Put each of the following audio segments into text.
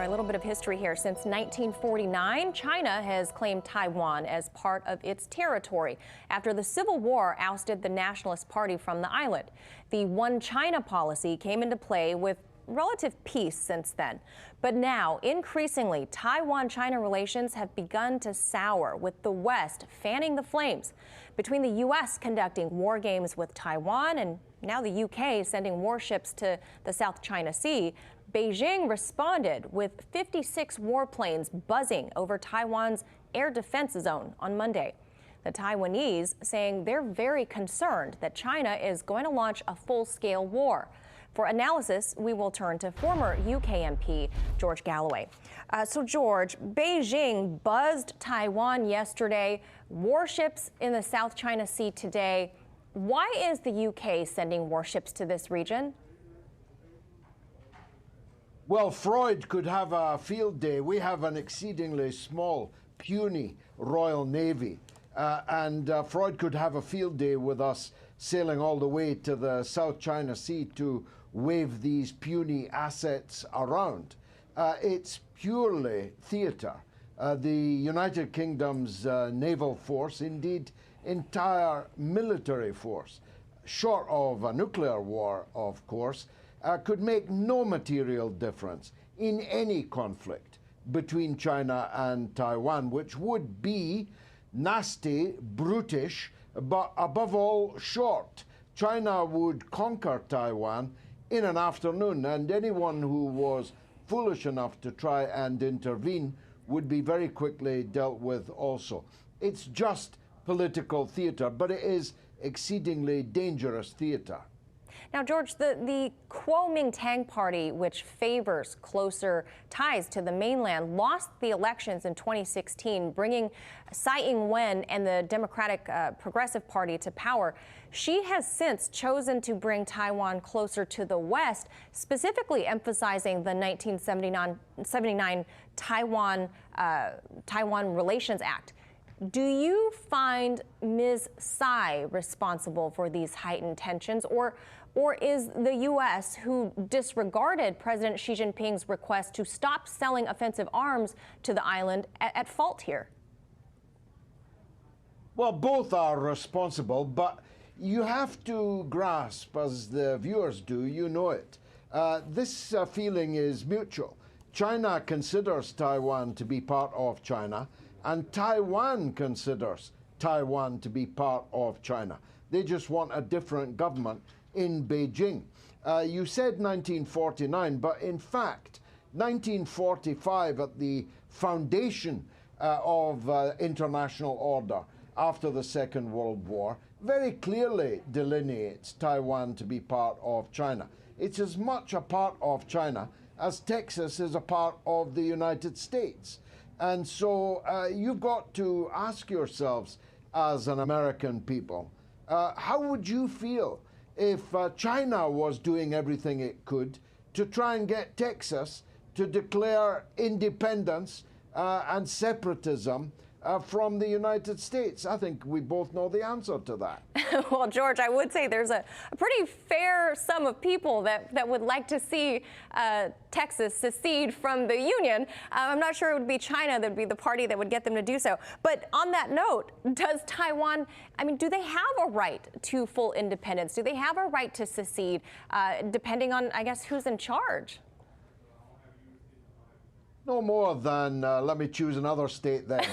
a little bit of history here. Since 1949, China has claimed Taiwan as part of its territory after the Civil War ousted the Nationalist Party from the island. The One China policy came into play with relative peace since then. But now, increasingly, Taiwan-China relations have begun to sour, with the West fanning the flames. Between the U.S. conducting war games with Taiwan and now the U.K. sending warships to the South China Sea, Beijing responded with 56 warplanes buzzing over Taiwan's air defense zone on Monday. The Taiwanese saying they're very concerned that China is going to launch a full-scale war. For analysis, we will turn to former UK MP George Galloway. So, George, Beijing buzzed Taiwan yesterday, warships in the South China Sea today. Why is the UK sending warships to this region? Well, Freud could have a field day. We have an exceedingly small, puny Royal Navy. And Freud could have a field day with us sailing all the way to the South China Sea to wave these puny assets around. It's purely theatre. The United Kingdom's naval force, indeed entire military force, short of a nuclear war, of course, could make no material difference in any conflict between China and Taiwan, which would be nasty, brutish, but above all, short. China would conquer Taiwan in an afternoon, and anyone who was foolish enough to try and intervene would be very quickly dealt with also. It's just political theatre, but it is exceedingly dangerous theatre. Now, George, the Kuomintang party, which favors closer ties to the mainland, lost the elections in 2016, bringing Tsai Ing-wen and the Democratic Progressive Party to power. She has since chosen to bring Taiwan closer to the West, specifically emphasizing the 1979 Taiwan Relations Act. Do you find Ms. Tsai responsible for these heightened tensions, or is the U.S., who disregarded President Xi Jinping's request to stop selling offensive arms to the island, at fault here? Well, both are responsible, but you have to grasp, as the viewers do, you know it. This feeling is mutual. China considers Taiwan to be part of China, and Taiwan considers Taiwan to be part of China. They just want a different government in Beijing. You said 1949, but in fact, 1945 at the foundation of international order after the Second World War very clearly delineates Taiwan to be part of China. It's as much a part of China as Texas is a part of the United States. And so you've got to ask yourselves, as an American people, how would you feel if China was doing everything it could to try and get Texas to declare independence and separatism from the United States? I think we both know the answer to that. Well, George, I would say there's a pretty fair sum of people that would like to see Texas secede from the Union. I'm not sure it would be China that would be the party that would get them to do so. But on that note, does Taiwan, I mean, do they have a right to full independence? Do they have a right to secede, depending on, I guess, who's in charge? No more than, let me choose another state then,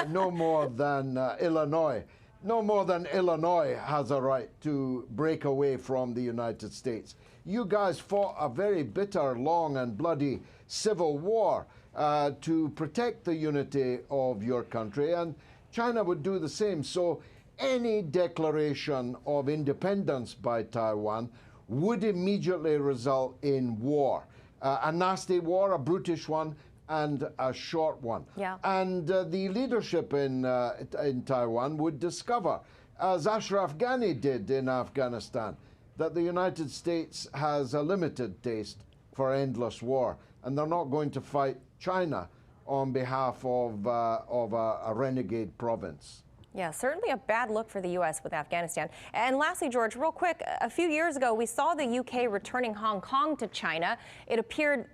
no more than Illinois. No more than Illinois has a right to break away from the United States. You guys fought a very bitter, long and bloody civil war to protect the unity of your country, and China would do the same. So any declaration of independence by Taiwan would immediately result in war. A nasty war, a brutish one, and a short one. Yeah. And the leadership in Taiwan would discover, as Ashraf Ghani did in Afghanistan, that the United States has a limited taste for endless war, and they're not going to fight China on behalf of a renegade province. Yeah, certainly a bad look for the U.S. with Afghanistan. And lastly, George, real quick, a few years ago, we saw the U.K. returning Hong Kong to China. It appeared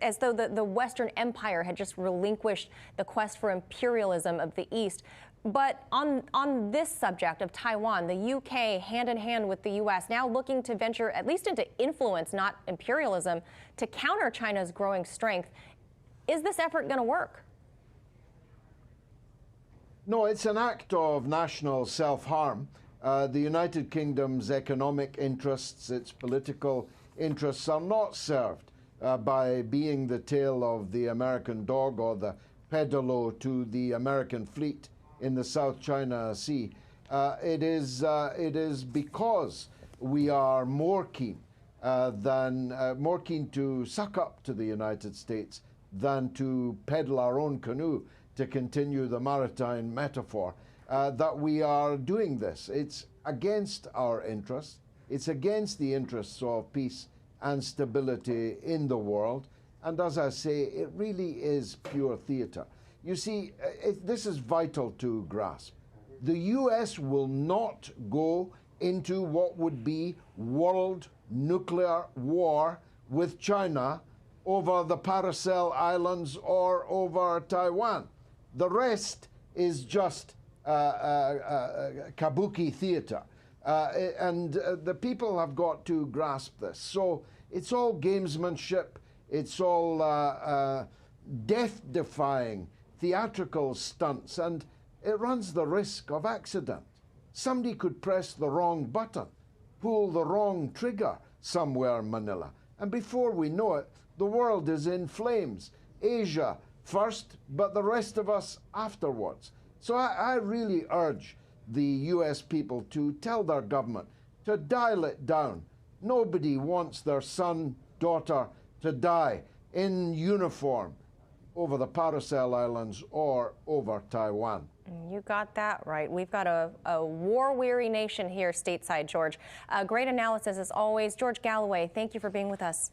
as though the Western Empire had just relinquished the quest for imperialism of the East. But on this subject of Taiwan, the U.K., hand in hand with the U.S., now looking to venture at least into influence, not imperialism, to counter China's growing strength. Is this effort going to work? No, it's an act of national self-harm. The United Kingdom's economic interests, its political interests are not served by being the tail of the American dog or the pedalo to the American fleet in the South China Sea. It is because we are more keen to suck up to the United States than to peddle our own canoe, to continue the maritime metaphor, that we are doing this. It's against our interests. It's against the interests of peace and stability in the world. And as I say, it really is pure theater. You see, this is vital to grasp. The US will not go into what would be world nuclear war with China over the Paracel Islands or over Taiwan. The rest is just kabuki theater. And the people have got to grasp this. So it's all gamesmanship. It's all death-defying theatrical stunts. And it runs the risk of accident. Somebody could press the wrong button, pull the wrong trigger somewhere in Manila. And before we know it, the world is in flames. Asia first, but the rest of us afterwards. So I really urge the US people to tell their government to dial it down. Nobody wants their son, daughter to die in uniform over the Paracel Islands or over Taiwan. You got that right. We've got a war-weary nation here stateside, George. Great analysis as always. George Galloway, thank you for being with us.